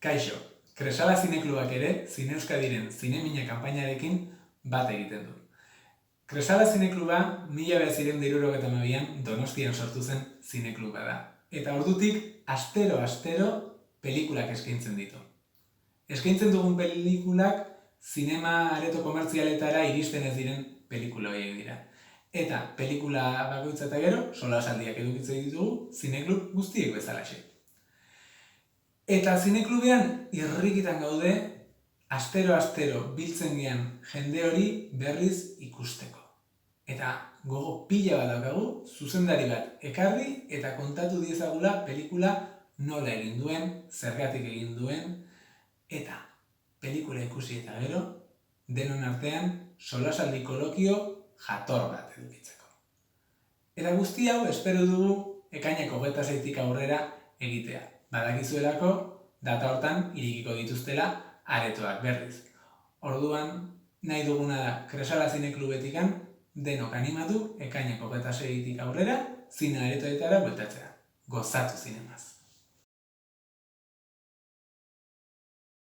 Kaixo, Kresala Zineklubak ere Zine Euskadiren zinemina kanpainarekin bat egiten du. Kresala Zinekluba 1972an Donostian sortu zen zinekluba da. Eta ordutik astero pelikulak eskaintzen ditu. Eskaintzen dugun pelikulak zinema areto komertzialetara iristen ez diren pelikula horiek dira. Eta pelikula bakoitza eta gero, solasaldiak edukitzen ditugu zineklub guztiek bezalaxe. Eta zineklubean irrikitan gaude, astero biltzen gean jende hori berriz ikusteko. Eta gogo pila bat daukagu, zuzendari bat ekarri eta kontatu diezagula pelikula nola egin duen, zergatik egin duen, eta pelikula ikusi eta gero, denon artean solasaldi kolokio jator bat edukitzeko. Eta guzti hau espero dugu ekaineko 26tik aurrera egitea. Badakizuelako data hortan irekiko dituztela aretoak berriz. Orduan, nahi duguna da Kresala Zineklubetikan denok animatu ekaineko 26tik aurrera zine aretoetara bueltatzea. Gozatu zinemaz.